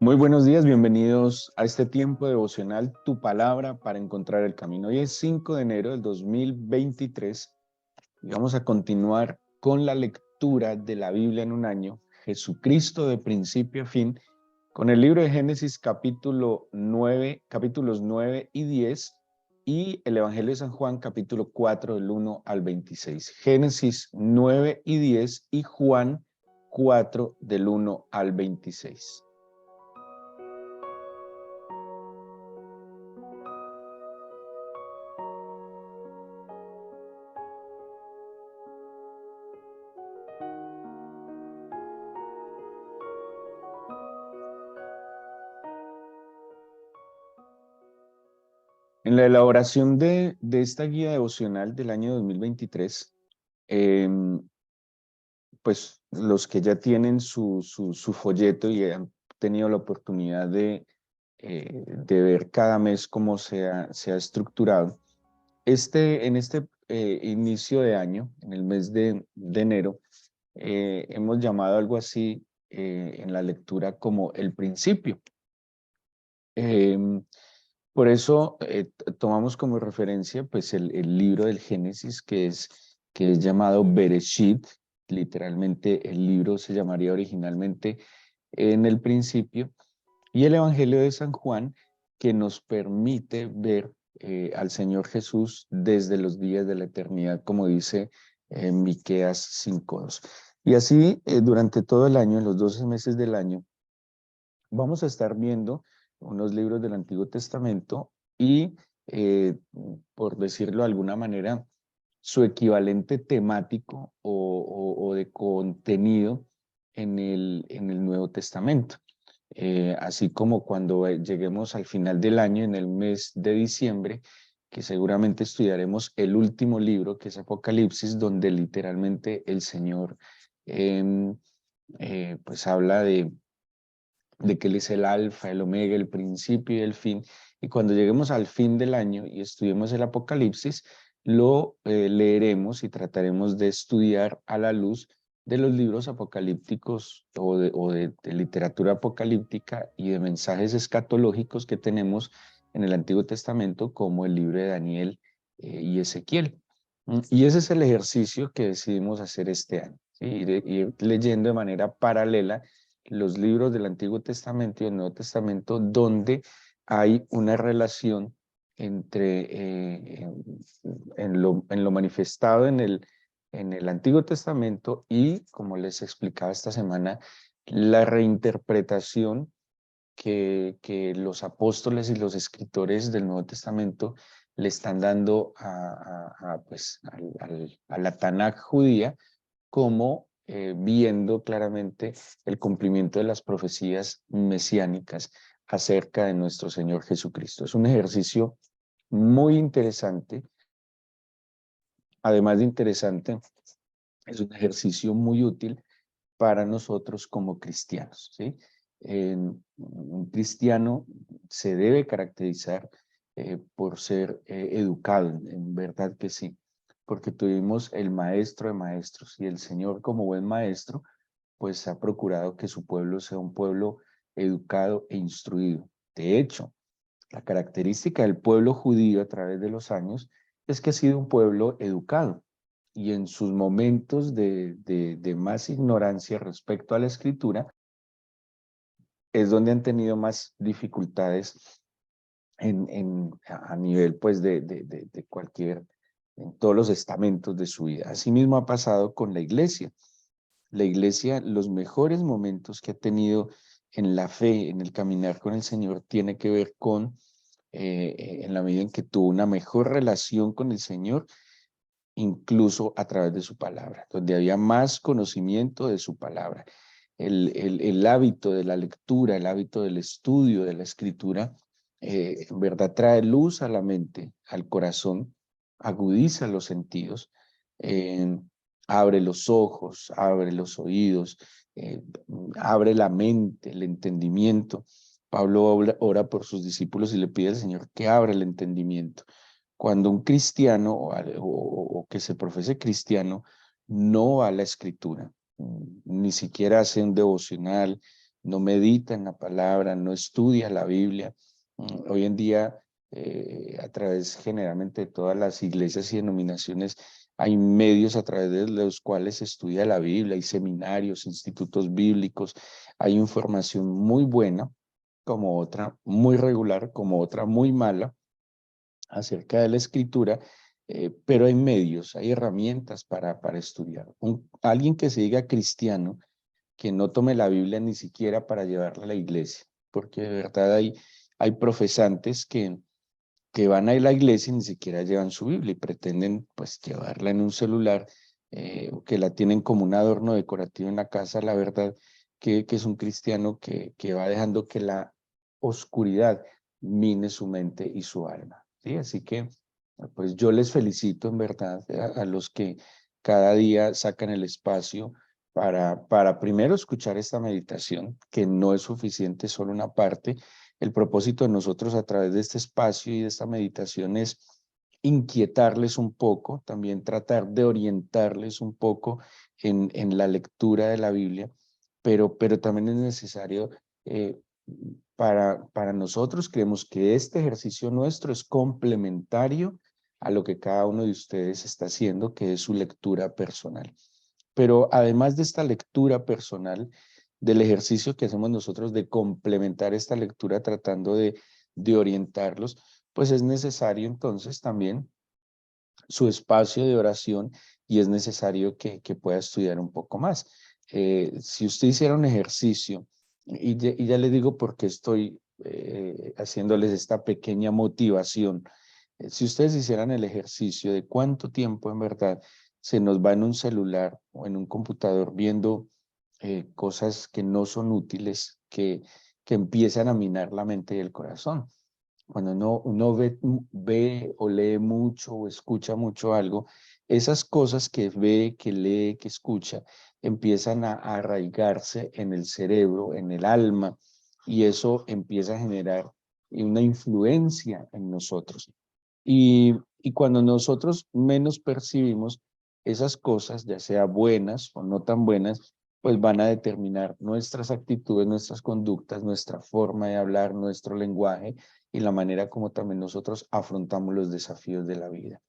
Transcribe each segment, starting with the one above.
Muy buenos días, bienvenidos a este tiempo devocional, Tu Palabra para Encontrar el Camino. Hoy es 5 de enero del 2023 y vamos a continuar con la lectura de la Biblia en un año, Jesucristo de principio a fin, con el libro de Génesis capítulos 9 y 10 y el Evangelio de San Juan capítulo 4 del 1 al 26. Génesis 9 y 10 y Juan 4 del 1 al 26. En la elaboración de esta guía devocional del año 2023, pues los que ya tienen su folleto y han tenido la oportunidad de ver cada mes cómo se ha estructurado, en este inicio de año, en el mes de enero, hemos llamado algo así en la lectura como el principio. Em, Por eso tomamos como referencia pues el libro del Génesis que es llamado Bereshit, literalmente el libro se llamaría originalmente En el principio, y el Evangelio de San Juan que nos permite ver al Señor Jesús desde los días de la eternidad, como dice Miqueas 5:2. Y así durante todo el año, en los 12 meses del año, vamos a estar viendo unos libros del Antiguo Testamento y, por decirlo de alguna manera, su equivalente temático o de contenido en el Nuevo Testamento. Así como cuando lleguemos al final del año, en el mes de diciembre, que seguramente estudiaremos el último libro, que es Apocalipsis, donde literalmente el Señor pues habla de que Él es el alfa, el omega, el principio y el fin. Y cuando lleguemos al fin del año y estudiemos el Apocalipsis, lo leeremos y trataremos de estudiar a la luz de los libros apocalípticos de literatura apocalíptica y de mensajes escatológicos que tenemos en el Antiguo Testamento, como el libro de Daniel y Ezequiel. Y ese es el ejercicio que decidimos hacer este año, ¿sí? Ir leyendo de manera paralela los libros del Antiguo Testamento y el Nuevo Testamento, donde hay una relación entre en lo manifestado en el Antiguo Testamento y, como les explicaba esta semana, la reinterpretación que los apóstoles y los escritores del Nuevo Testamento le están dando pues, a la Tanaj judía, como viendo claramente el cumplimiento de las profecías mesiánicas acerca de nuestro Señor Jesucristo. Es un ejercicio muy interesante. Además de interesante, es un ejercicio muy útil para nosotros como cristianos, ¿sí? Un cristiano se debe caracterizar por ser educado, en verdad que sí, porque tuvimos el maestro de maestros y el Señor, como buen maestro, pues ha procurado que su pueblo sea un pueblo educado e instruido. De hecho, la característica del pueblo judío a través de los años es que ha sido un pueblo educado, y en sus momentos de más ignorancia respecto a la escritura es donde han tenido más dificultades a nivel pues de cualquier, en todos los estamentos de su vida. Asimismo ha pasado con la iglesia. La iglesia, los mejores momentos que ha tenido en la fe, en el caminar con el Señor, tiene que ver con, en la medida en que tuvo una mejor relación con el Señor, incluso a través de su palabra, donde había más conocimiento de su palabra. El hábito de la lectura, el hábito del estudio de la escritura, en verdad trae luz a la mente, al corazón, agudiza los sentidos, eh, abre los ojos, abre los oídos, eh, abre la mente, el entendimiento. Pablo ora por sus discípulos y le pide al Señor que abra el entendimiento. Cuando un cristiano o que se profese cristiano no va a la escritura, ni siquiera hace un devocional, no medita en la palabra, no estudia la Biblia. Hoy en día, a través generalmente de todas las iglesias y denominaciones, hay medios a través de los cuales se estudia la Biblia, hay seminarios, institutos bíblicos, hay información muy buena, como otra muy regular, como otra muy mala acerca de la escritura, pero hay medios, hay herramientas para estudiar. Alguien que se diga cristiano, que no tome la Biblia ni siquiera para llevarla a la iglesia, porque de verdad hay profesantes que van a ir a la iglesia y ni siquiera llevan su Biblia y pretenden pues llevarla en un celular, o que la tienen como un adorno decorativo en la casa. La verdad que es un cristiano que va dejando que la oscuridad mine su mente y su alma, ¿sí? Así que pues yo les felicito en verdad a los que cada día sacan el espacio para primero escuchar esta meditación, que no es suficiente solo una parte. El propósito de nosotros a través de este espacio y de esta meditación es inquietarles un poco, también tratar de orientarles un poco en la lectura de la Biblia, pero también es necesario, para nosotros creemos que este ejercicio nuestro es complementario a lo que cada uno de ustedes está haciendo, que es su lectura personal. Pero además de esta lectura personal, del ejercicio que hacemos nosotros de complementar esta lectura tratando de orientarlos, pues es necesario entonces también su espacio de oración y es necesario que pueda estudiar un poco más. Si usted hiciera un ejercicio, y ya le digo por qué estoy haciéndoles esta pequeña motivación. Si ustedes hicieran el ejercicio de cuánto tiempo en verdad se nos va en un celular o en un computador viendo cosas que no son útiles, que empiezan a minar la mente y el corazón. Cuando uno ve o lee mucho o escucha mucho algo, esas cosas que ve, que lee, que escucha, empiezan a arraigarse en el cerebro, en el alma, y eso empieza a generar una influencia en nosotros. Y cuando nosotros menos percibimos esas cosas, ya sea buenas o no tan buenas, pues van a determinar nuestras actitudes, nuestras conductas, nuestra forma de hablar, nuestro lenguaje y la manera como también nosotros afrontamos los desafíos de la vida.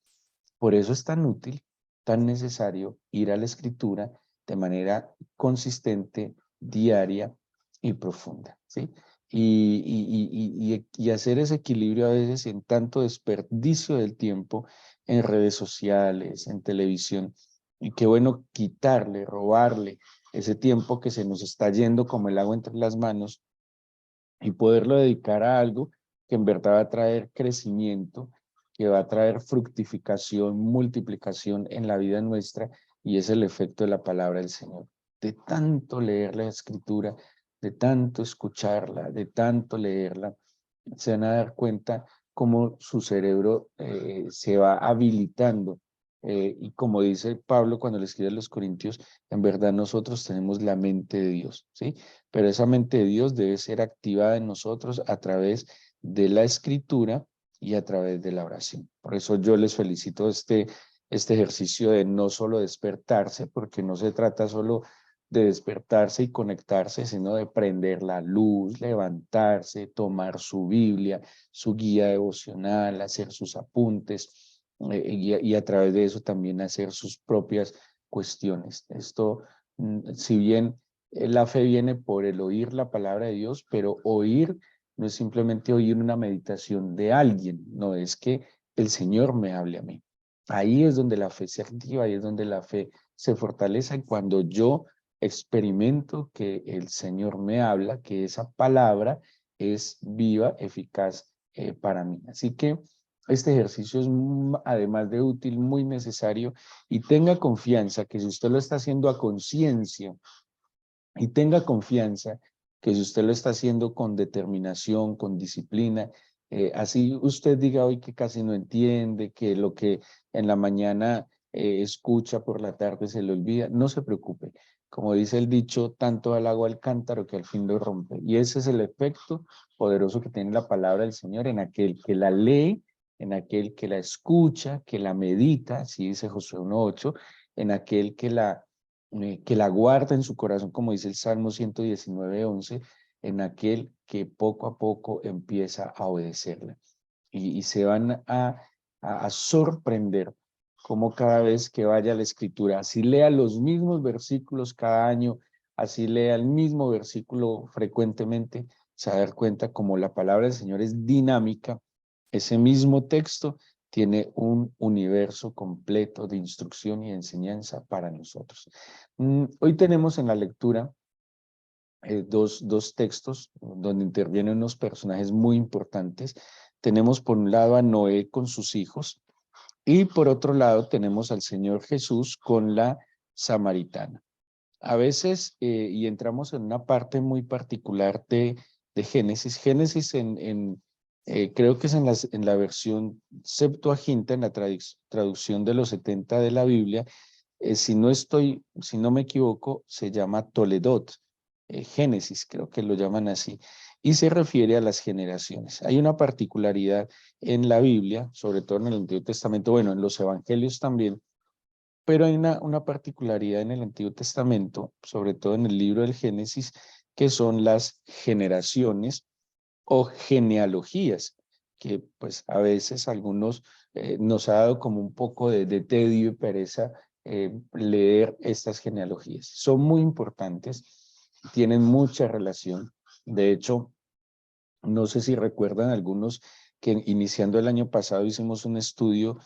Por eso es tan útil, tan necesario ir a la escritura de manera consistente, diaria y profunda, ¿sí? Y hacer ese equilibrio a veces en tanto desperdicio del tiempo en redes sociales, en televisión, y qué bueno quitarle, robarle ese tiempo que se nos está yendo como el agua entre las manos y poderlo dedicar a algo que en verdad va a traer crecimiento, que va a traer fructificación, multiplicación en la vida nuestra, y es el efecto de la palabra del Señor. De tanto leer la Escritura, de tanto escucharla, de tanto leerla, se van a dar cuenta cómo su cerebro se va habilitando. Y como dice Pablo cuando le escribe a los Corintios, en verdad nosotros tenemos la mente de Dios, ¿sí? Pero esa mente de Dios debe ser activada en nosotros a través de la escritura y a través de la oración. Por eso yo les felicito este ejercicio de no solo despertarse, porque no se trata solo de despertarse y conectarse, sino de prender la luz, levantarse, tomar su Biblia, su guía devocional, hacer sus apuntes, y a través de eso también hacer sus propias cuestiones. Esto, si bien la fe viene por el oír la palabra de Dios, pero oír no es simplemente oír una meditación de alguien, no es que el Señor me hable a mí. Ahí es donde la fe se activa, ahí es donde la fe se fortalece cuando yo experimento que el Señor me habla, que esa palabra es viva, eficaz para mí. Así que este ejercicio es, además de útil, muy necesario, y tenga confianza que si usted lo está haciendo a conciencia, y tenga confianza que si usted lo está haciendo con determinación, con disciplina, así usted diga hoy que casi no entiende, que lo que en la mañana escucha por la tarde se le olvida, no se preocupe. Como dice el dicho, tanto al agua al cántaro que al fin lo rompe. Y ese es el efecto poderoso que tiene la palabra del Señor en aquel que la lee, en aquel que la escucha, que la medita, así dice Josué 1:8, en aquel que la que la guarda en su corazón, como dice el Salmo 119:11, en aquel que poco a poco empieza a obedecerla. Y se van a sorprender como cada vez que vaya a la Escritura, así lea los mismos versículos cada año, así lea el mismo versículo frecuentemente, se va a dar cuenta como la palabra del Señor es dinámica, ese mismo texto tiene un universo completo de instrucción y enseñanza para nosotros. Hoy tenemos en la lectura dos textos donde intervienen unos personajes muy importantes. Tenemos por un lado a Noé con sus hijos y por otro lado tenemos al Señor Jesús con la samaritana. A veces, y entramos en una parte muy particular de Génesis. Génesis creo que es en la versión Septuaginta, en la traducción de los 70 de la Biblia, si no me equivoco, se llama Toledot, Génesis, creo que lo llaman así, y se refiere a las generaciones. Hay una particularidad en la Biblia, sobre todo en el Antiguo Testamento, bueno, en los Evangelios también, pero hay una particularidad en el Antiguo Testamento, sobre todo en el libro del Génesis, que son las generaciones o genealogías, que pues a veces algunos nos ha dado como un poco de tedio y pereza leer estas genealogías. Son muy importantes, tienen mucha relación. De hecho, no sé si recuerdan algunos que iniciando el año pasado hicimos un estudio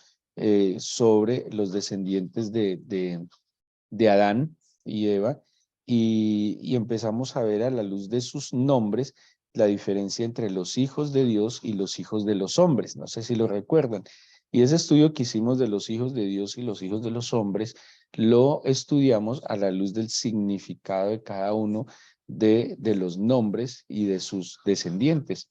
sobre los descendientes de Adán y Eva y empezamos a ver a la luz de sus nombres la diferencia entre los hijos de Dios y los hijos de los hombres. No sé si lo recuerdan. Y ese estudio que hicimos de los hijos de Dios y los hijos de los hombres, lo estudiamos a la luz del significado de cada uno de los nombres y de sus descendientes.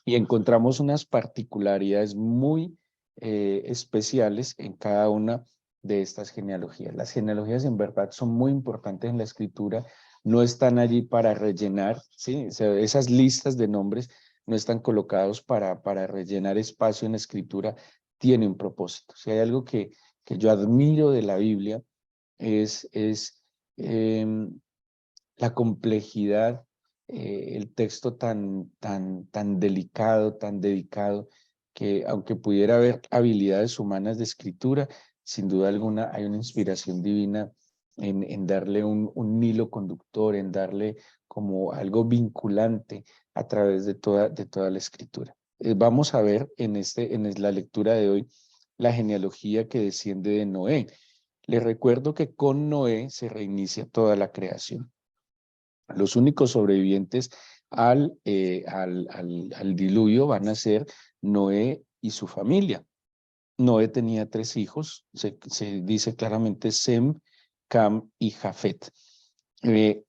Y encontramos unas particularidades muy especiales en cada una de estas genealogías. Las genealogías en verdad son muy importantes en la escritura, no están allí para rellenar, ¿sí? O sea, esas listas de nombres no están colocados para rellenar espacio en la escritura, tiene un propósito. Si hay algo que yo admiro de la Biblia es la complejidad, el texto tan delicado, tan dedicado, que aunque pudiera haber habilidades humanas de escritura, sin duda alguna hay una inspiración divina en darle un hilo conductor, en darle como algo vinculante a través de toda la escritura. Vamos a ver en la lectura de hoy la genealogía que desciende de Noé. Les recuerdo que con Noé se reinicia toda la creación. Los únicos sobrevivientes al diluvio van a ser Noé y su familia. Noé tenía 3 hijos, se dice claramente Sem, Cam y Jafet.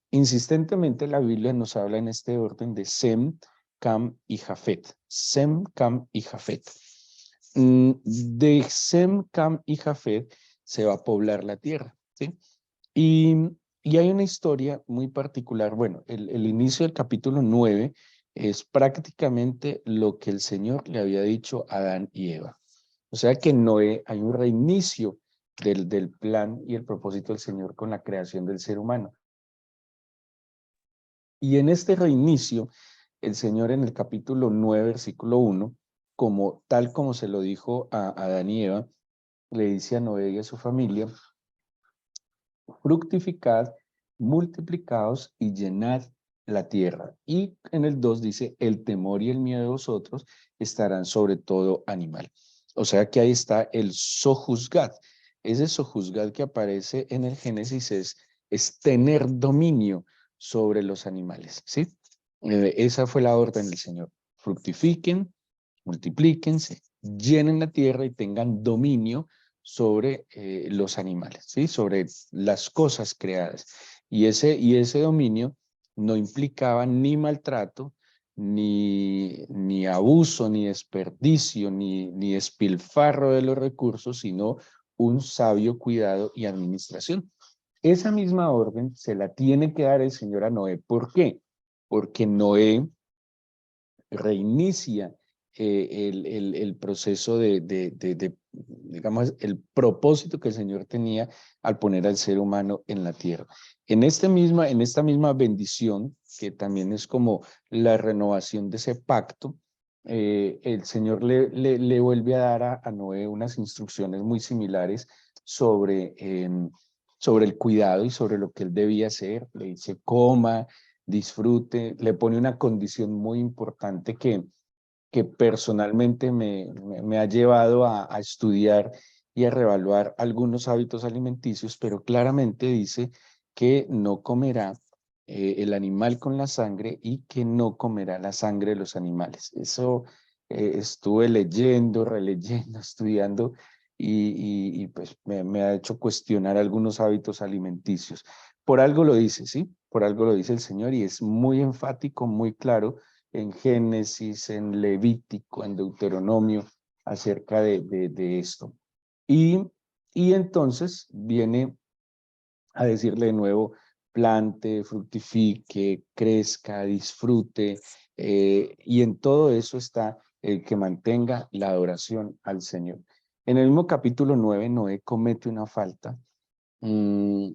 Insistentemente la Biblia nos habla en este orden de Sem, Cam y Jafet. Sem, Cam y Jafet. De Sem, Cam y Jafet se va a poblar la tierra, ¿sí? Y hay una historia muy particular. Bueno, el inicio del capítulo 9 es prácticamente lo que el Señor le había dicho a Adán y Eva. O sea que en Noé hay un reinicio del plan y el propósito del Señor con la creación del ser humano. Y en este reinicio, el Señor en el capítulo 9, versículo 1, tal como se lo dijo a Adán y Eva, le dice a Noé y a su familia: fructificad, multiplicaos y llenad la tierra. Y en el 2 dice: el temor y el miedo de vosotros estarán sobre todo animal. O sea que ahí está el sojuzgad. Ese sojuzgad que aparece en el Génesis es tener dominio sobre los animales, ¿sí? Esa fue la orden del Señor. Fructifiquen, multiplíquense, llenen la tierra y tengan dominio sobre los animales, ¿sí? Sobre las cosas creadas. Y ese dominio no implicaba ni maltrato, ni abuso, ni desperdicio, ni despilfarro de los recursos, sino un sabio cuidado y administración. Esa misma orden se la tiene que dar el Señor a Noé. ¿Por qué? Porque Noé reinicia el proceso digamos, el propósito que el Señor tenía al poner al ser humano en la tierra. En esta misma bendición, que también es como la renovación de ese pacto, el Señor le vuelve a dar a Noé unas instrucciones muy similares sobre el cuidado y sobre lo que él debía hacer. Le dice, coma, disfrute, le pone una condición muy importante que personalmente me ha llevado a estudiar y a reevaluar algunos hábitos alimenticios, pero claramente dice que no comerá el animal con la sangre y que no comerá la sangre de los animales. Eso estuve leyendo, releyendo, estudiando y pues me ha hecho cuestionar algunos hábitos alimenticios. Por algo lo dice, ¿sí? Por algo lo dice el Señor y es muy enfático, muy claro en Génesis, en Levítico, en Deuteronomio, acerca de esto. Y, y entonces viene a decirle de nuevo, plante, fructifique, crezca, disfrute, y en todo eso está el que mantenga la adoración al Señor. En el mismo capítulo 9, Noé comete una falta. Mm,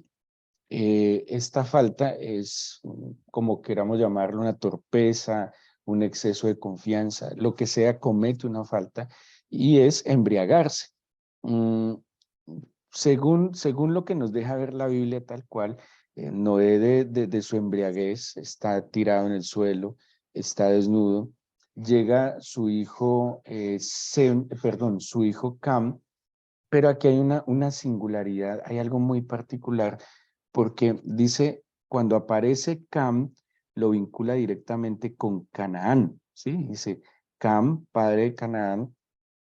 Esta falta es, como queramos llamarlo, una torpeza, un exceso de confianza, lo que sea, comete una falta y es embriagarse. Mm, según lo que nos deja ver la Biblia tal cual, Noé de su embriaguez está tirado en el suelo, está desnudo, llega su hijo, su hijo Cam, pero aquí hay una singularidad, hay algo muy particular, porque dice, cuando aparece Cam, lo vincula directamente con Canaán, ¿sí? Dice, Cam, padre de Canaán,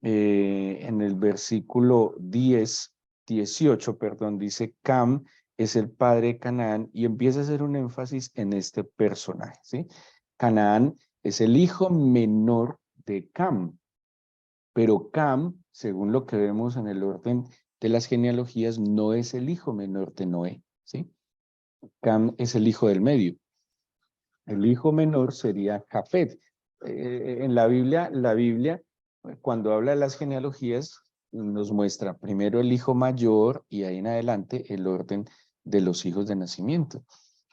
en el versículo 18, perdón, dice, Cam es el padre de Canaán, y empieza a hacer un énfasis en este personaje, ¿sí? Canaán es el hijo menor de Cam, pero Cam, según lo que vemos en el orden de las genealogías, no es el hijo menor de Noé, ¿sí? Cam es el hijo del medio. El hijo menor sería Jafet. En la Biblia, cuando habla de las genealogías, nos muestra primero el hijo mayor y ahí en adelante el orden de los hijos de nacimiento.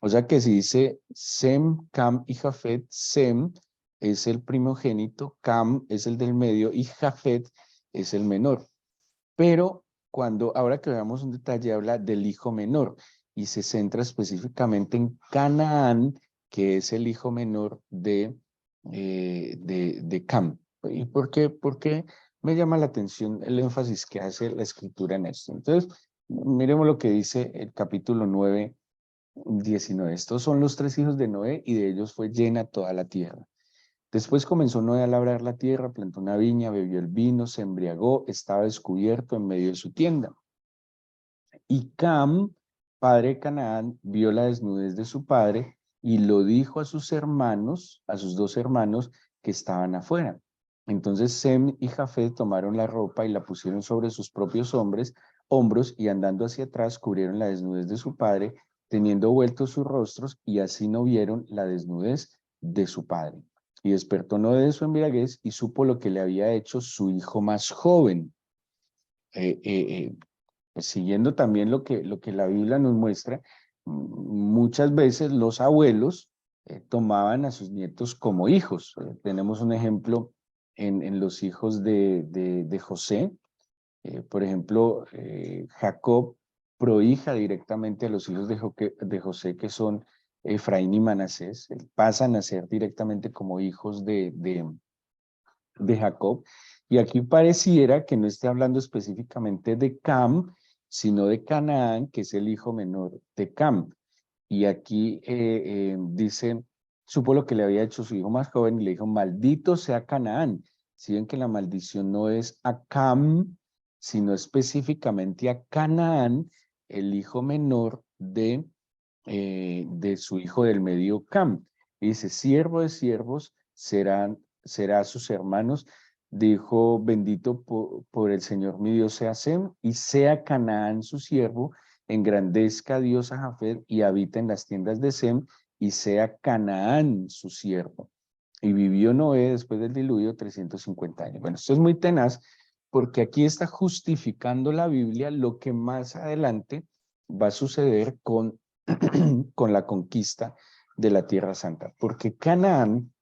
O sea que si dice Sem, Cam y Jafet, Sem es el primogénito, Cam es el del medio y Jafet es el menor. Pero ahora que veamos un detalle, habla del hijo menor y se centra específicamente en Canaán, que es el hijo menor de Cam. ¿Y por qué me llama la atención el énfasis que hace la escritura en esto? Entonces, miremos lo que dice el capítulo 9, 19. Estos son los tres hijos de Noé y de ellos fue llena toda la tierra. Después comenzó Noé a labrar la tierra, plantó una viña, bebió el vino, se embriagó, estaba descubierto en medio de su tienda. Y Cam, padre de Canaán, vio la desnudez de su padre y lo dijo a sus hermanos, a sus dos hermanos que estaban afuera. Entonces Sem y Jafet tomaron la ropa y la pusieron sobre sus propios hombros y andando hacia atrás cubrieron la desnudez de su padre, teniendo vueltos sus rostros y así no vieron la desnudez de su padre. Y despertó Noé de su embriaguez y supo lo que le había hecho su hijo más joven. Pues siguiendo también lo que la Biblia nos muestra, muchas veces los abuelos tomaban a sus nietos como hijos. Tenemos un ejemplo en los hijos de José. Por ejemplo, Jacob prohija directamente a los hijos de José, que son Efraín y Manasés. Pasan a ser directamente como hijos de Jacob. Y aquí pareciera que no esté hablando específicamente de Cam, sino de Canaán, que es el hijo menor de Cam. Y aquí dice, supo lo que le había hecho su hijo más joven y le dijo, maldito sea Canaán. Si ven que la maldición no es a Cam, sino específicamente a Canaán, el hijo menor de su hijo del medio Cam. Y dice, siervo de siervos será a sus hermanos. Dijo, bendito por el Señor mi Dios sea Sem, y sea Canaán su siervo, engrandezca Dios a Jafet y habita en las tiendas de Sem, y sea Canaán su siervo. y vivió Noé después del diluvio 350 años. Bueno, esto es muy tenaz porque aquí está justificando la Biblia lo que más adelante va a suceder con, con la conquista de la Tierra Santa. Porque Canaán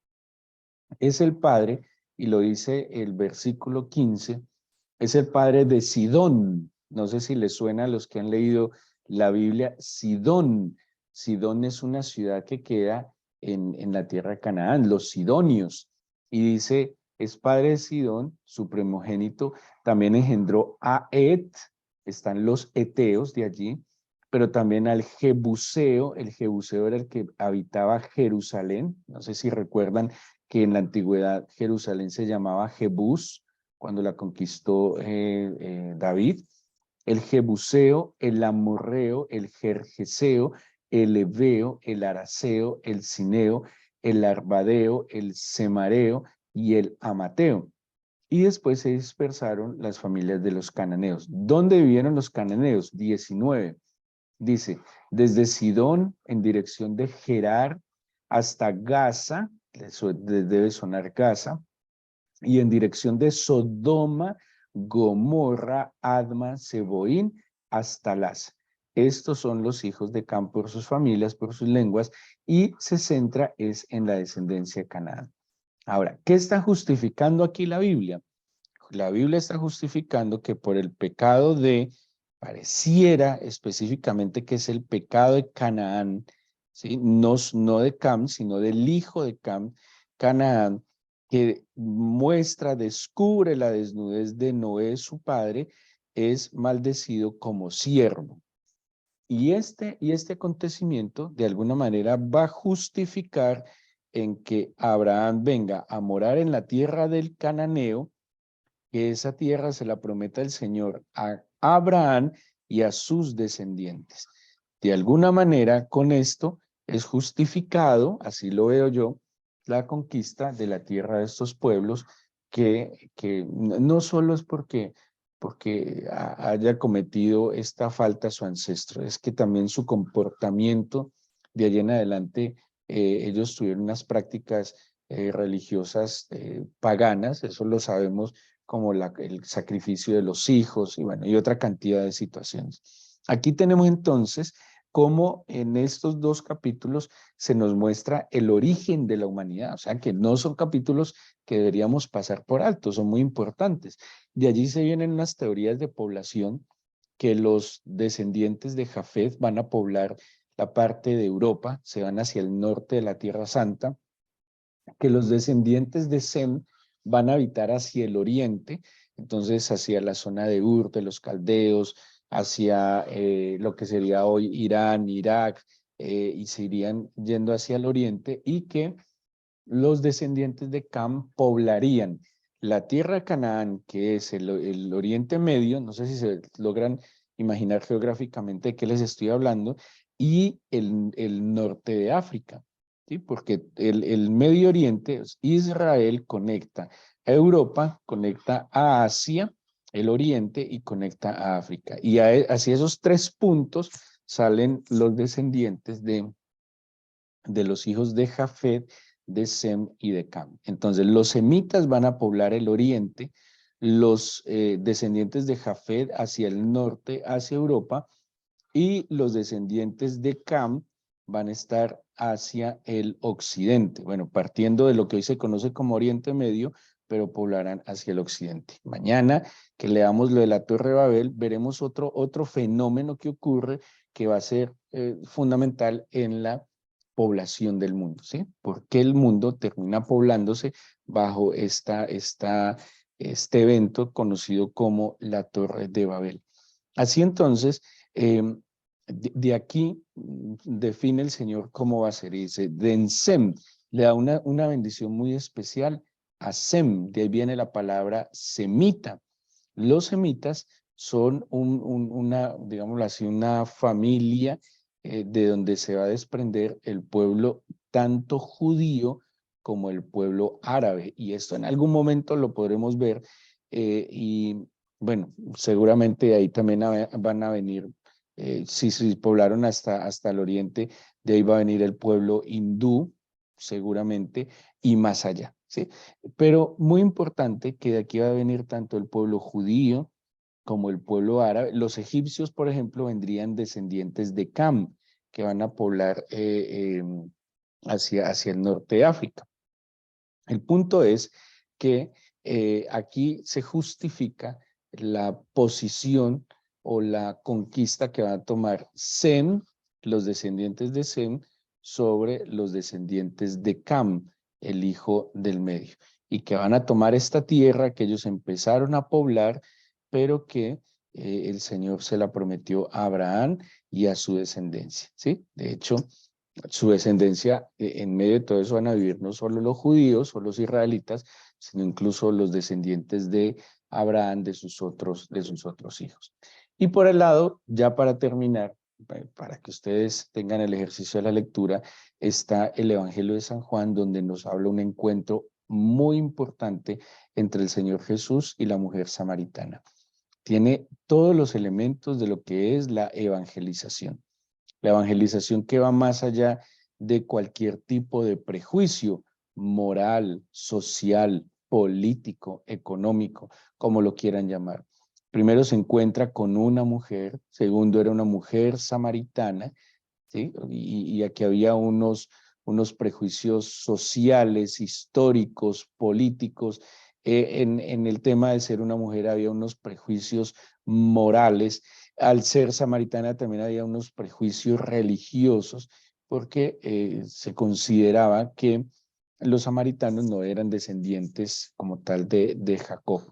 es el padre, y lo dice el versículo 15, es el padre de Sidón. No sé si les suena a los que han leído la Biblia, Sidón. Sidón es una ciudad que queda en la tierra de Canaán, los sidonios. Y dice, es padre de Sidón, su primogénito, también engendró a Et, están los eteos de allí, pero también al Jebuseo. El Jebuseo era el que habitaba Jerusalén. No sé si recuerdan que en la antigüedad Jerusalén se llamaba Jebús, cuando la conquistó David. El Jebuseo, el Amorreo, el Gergeseo, el Eveo, el Araceo, el Cineo, el Arbadeo, el Semareo y el Amateo. Y después se dispersaron las familias de los cananeos. ¿Dónde vivieron los cananeos? 19. Dice, desde Sidón en dirección de Gerar hasta Gaza, eso debe sonar Gaza, y en dirección de Sodoma, Gomorra, Adma, Seboín, hasta Laza. Estos son los hijos de Cam por sus familias, por sus lenguas, y se centra es en la descendencia de Canaán. Ahora, ¿qué está justificando aquí la Biblia? La Biblia está justificando que por el pecado pareciera específicamente que es el pecado de Canaán, ¿sí? No, no de Cam, sino del hijo de Cam, Canaán, que muestra, descubre la desnudez de Noé, su padre, es maldecido como siervo. Y este acontecimiento, de alguna manera, va a justificar en que Abraham venga a morar en la tierra del cananeo, que esa tierra se la prometa el Señor a Abraham y a sus descendientes. De alguna manera, con esto es justificado, así lo veo yo, la conquista de la tierra de estos pueblos, que no solo es porque haya cometido esta falta su ancestro, es que también su comportamiento de allí en adelante, ellos tuvieron unas prácticas religiosas paganas, eso lo sabemos, como el sacrificio de los hijos y bueno, y otra cantidad de situaciones. Aquí tenemos entonces cómo en estos dos capítulos se nos muestra el origen de la humanidad, o sea que no son capítulos que deberíamos pasar por alto, son muy importantes. De allí se vienen unas teorías de población que los descendientes de Jafet van a poblar la parte de Europa, se van hacia el norte de la Tierra Santa, que los descendientes de Sem van a habitar hacia el oriente, entonces hacia la zona de Ur, de los caldeos, hacia lo que sería hoy Irán, Irak, y se irían yendo hacia el oriente, y que los descendientes de Cam poblarían la tierra de Canaán, que es el Oriente Medio, no sé si se logran imaginar geográficamente de qué les estoy hablando, y el norte de África, ¿sí? Porque el Medio Oriente, Israel conecta a Europa, conecta a Asia, el Oriente, y conecta a África. Y hacia esos tres puntos salen los descendientes de los hijos de Jafet, de Sem y de Cam. Entonces, los semitas van a poblar el oriente, los descendientes de Jafet hacia el norte, hacia Europa, y los descendientes de Cam van a estar hacia el occidente. Bueno, partiendo de lo que hoy se conoce como Oriente Medio, pero poblarán hacia el occidente. Mañana que leamos lo de la Torre de Babel, veremos otro fenómeno que ocurre que va a ser fundamental en la población del mundo, ¿sí? ¿Por qué el mundo termina poblándose bajo este evento conocido como la Torre de Babel? Así entonces, de aquí define el Señor cómo va a ser. Y dice, de en Sem, le da una bendición muy especial a Sem, de ahí viene la palabra semita. Los semitas son digámoslo así, una familia de donde se va a desprender el pueblo tanto judío como el pueblo árabe. Y esto en algún momento lo podremos ver y bueno, seguramente ahí también van a venir, si poblaron hasta el oriente, de ahí va a venir el pueblo hindú, seguramente, y más allá, ¿sí? Pero muy importante que de aquí va a venir tanto el pueblo judío como el pueblo árabe. Los egipcios, por ejemplo, vendrían descendientes de Cam, que van a poblar hacia el norte de África. El punto es que aquí se justifica la posición o la conquista que van a tomar Sem, los descendientes de Sem, sobre los descendientes de Cam, el hijo del medio, y que van a tomar esta tierra que ellos empezaron a poblar, pero que el Señor se la prometió a Abraham y a su descendencia, ¿sí? De hecho, su descendencia, en medio de todo eso van a vivir no solo los judíos o los israelitas, sino incluso los descendientes de Abraham, de sus otros hijos. Y por el lado, ya para terminar, para que ustedes tengan el ejercicio de la lectura, está el Evangelio de San Juan, donde nos habla un encuentro muy importante entre el Señor Jesús y la mujer samaritana. Tiene todos los elementos de lo que es la evangelización. La evangelización que va más allá de cualquier tipo de prejuicio moral, social, político, económico, como lo quieran llamar. Primero se encuentra con una mujer, segundo era una mujer samaritana, ¿sí? Y aquí había unos prejuicios sociales, históricos, políticos. En el tema de ser una mujer había unos prejuicios morales. Al ser samaritana también había unos prejuicios religiosos, porque se consideraba que los samaritanos no eran descendientes como tal de Jacob.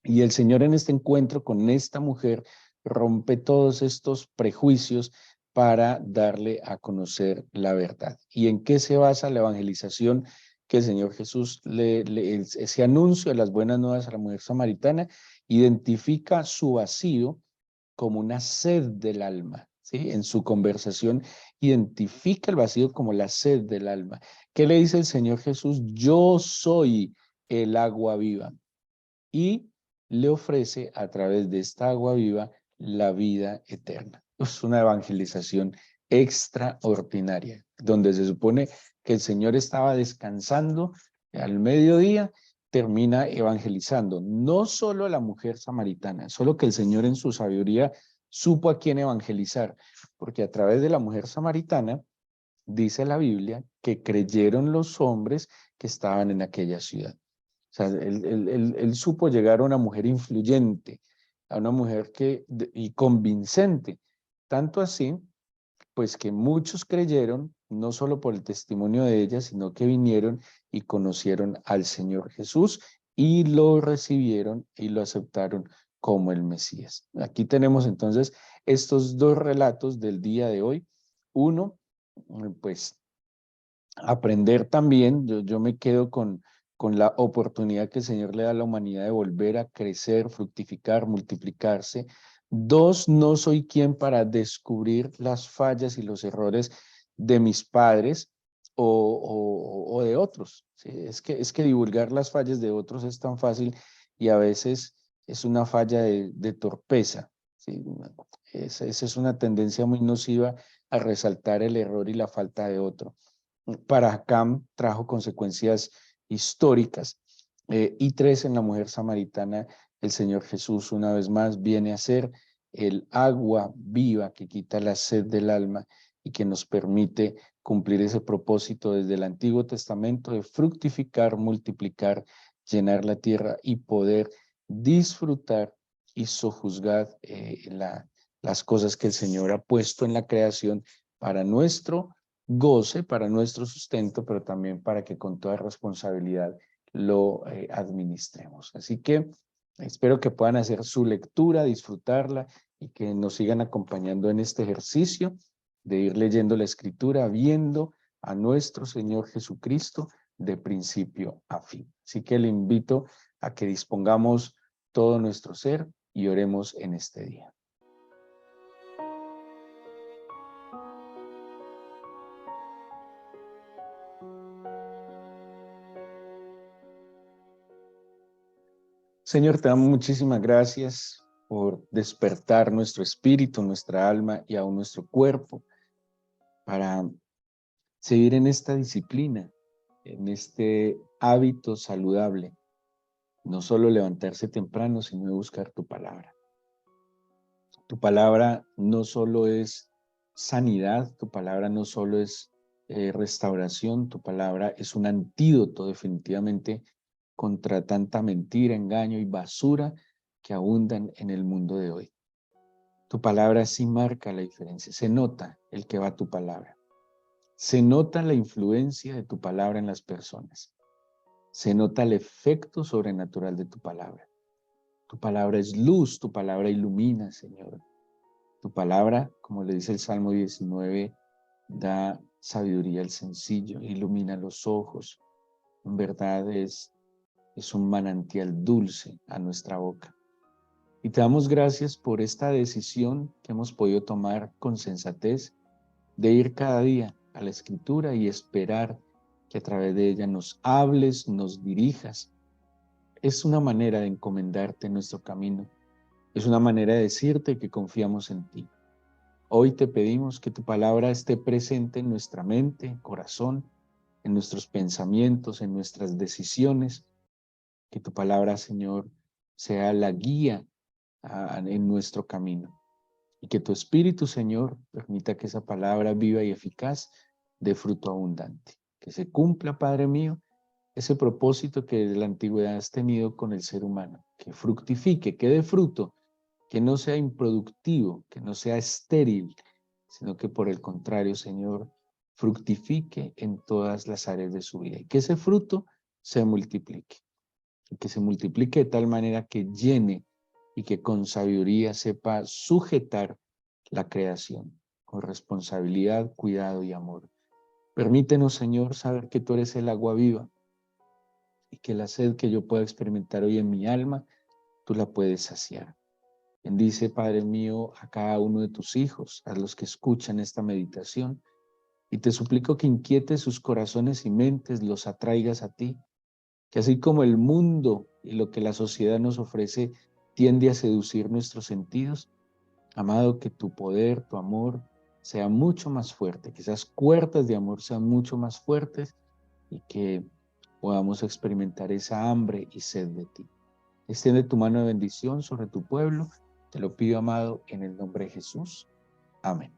Y el Señor en este encuentro con esta mujer rompe todos estos prejuicios para darle a conocer la verdad. ¿Y en qué se basa la evangelización que el Señor Jesús, ese anuncio de las buenas nuevas a la mujer samaritana, identifica su vacío como una sed del alma? ¿Sí? En su conversación identifica el vacío como la sed del alma. ¿Qué le dice el Señor Jesús? Yo soy el agua viva. Y le ofrece a través de esta agua viva la vida eterna. Es una evangelización extraordinaria, donde se supone que el Señor estaba descansando al mediodía, termina evangelizando, no solo a la mujer samaritana, solo que el Señor en su sabiduría supo a quién evangelizar, porque a través de la mujer samaritana, dice la Biblia, que creyeron los hombres que estaban en aquella ciudad. O sea, él supo llegar a una mujer influyente, a una mujer y convincente. Tanto así, pues que muchos creyeron, no solo por el testimonio de ella, sino que vinieron y conocieron al Señor Jesús y lo recibieron y lo aceptaron como el Mesías. Aquí tenemos entonces estos dos relatos del día de hoy. Uno, pues aprender también, yo me quedo con la oportunidad que el Señor le da a la humanidad de volver a crecer, fructificar, multiplicarse. Dos, no soy quien para descubrir las fallas y los errores de mis padres o de otros. ¿Sí? Es que divulgar las fallas de otros es tan fácil y a veces es una falla de torpeza. ¿Sí? Esa es una tendencia muy nociva a resaltar el error y la falta de otro. Para Acam trajo consecuencias históricas. Y tres, en la mujer samaritana, el Señor Jesús una vez más viene a ser el agua viva que quita la sed del alma y que nos permite cumplir ese propósito desde el Antiguo Testamento de fructificar, multiplicar, llenar la tierra y poder disfrutar y sojuzgar las cosas que el Señor ha puesto en la creación para nuestro goce, para nuestro sustento, pero también para que con toda responsabilidad lo administremos. Así que espero que puedan hacer su lectura, disfrutarla y que nos sigan acompañando en este ejercicio de ir leyendo la Escritura, viendo a nuestro Señor Jesucristo de principio a fin. Así que le invito a que dispongamos todo nuestro ser y oremos en este día. Señor, te damos muchísimas gracias por despertar nuestro espíritu, nuestra alma y aún nuestro cuerpo para seguir en esta disciplina, en este hábito saludable, no solo levantarse temprano, sino de buscar tu palabra. Tu palabra no solo es sanidad, tu palabra no solo es restauración, tu palabra es un antídoto definitivamente contra tanta mentira, engaño y basura que abundan en el mundo de hoy. Tu palabra sí marca la diferencia, se nota el que va a tu palabra, se nota la influencia de tu palabra en las personas, se nota el efecto sobrenatural de tu palabra. Tu palabra es luz, tu palabra ilumina, Señor. Tu palabra, como le dice el Salmo 19, da sabiduría al sencillo, ilumina los ojos. En verdad es un manantial dulce a nuestra boca. Y te damos gracias por esta decisión que hemos podido tomar con sensatez de ir cada día a la Escritura y esperar que a través de ella nos hables, nos dirijas. Es una manera de encomendarte nuestro camino. Es una manera de decirte que confiamos en ti. Hoy te pedimos que tu palabra esté presente en nuestra mente, corazón, en nuestros pensamientos, en nuestras decisiones. Que tu palabra, Señor, sea la guía en nuestro camino. Y que tu Espíritu, Señor, permita que esa palabra viva y eficaz dé fruto abundante. Que se cumpla, Padre mío, ese propósito que desde la antigüedad has tenido con el ser humano. Que fructifique, que dé fruto, que no sea improductivo, que no sea estéril, sino que por el contrario, Señor, fructifique en todas las áreas de su vida. Y que ese fruto se multiplique. Y que se multiplique de tal manera que llene y que con sabiduría sepa sujetar la creación, con responsabilidad, cuidado y amor. Permítenos, Señor, saber que tú eres el agua viva y que la sed que yo pueda experimentar hoy en mi alma, tú la puedes saciar. Bendice, Padre mío, a cada uno de tus hijos, a los que escuchan esta meditación, y te suplico que inquietes sus corazones y mentes, los atraigas a ti, que así como el mundo y lo que la sociedad nos ofrece tiende a seducir nuestros sentidos, amado, que tu poder, tu amor sea mucho más fuerte, que esas cuerdas de amor sean mucho más fuertes y que podamos experimentar esa hambre y sed de ti. Extiende tu mano de bendición sobre tu pueblo. Te lo pido, amado, en el nombre de Jesús. Amén.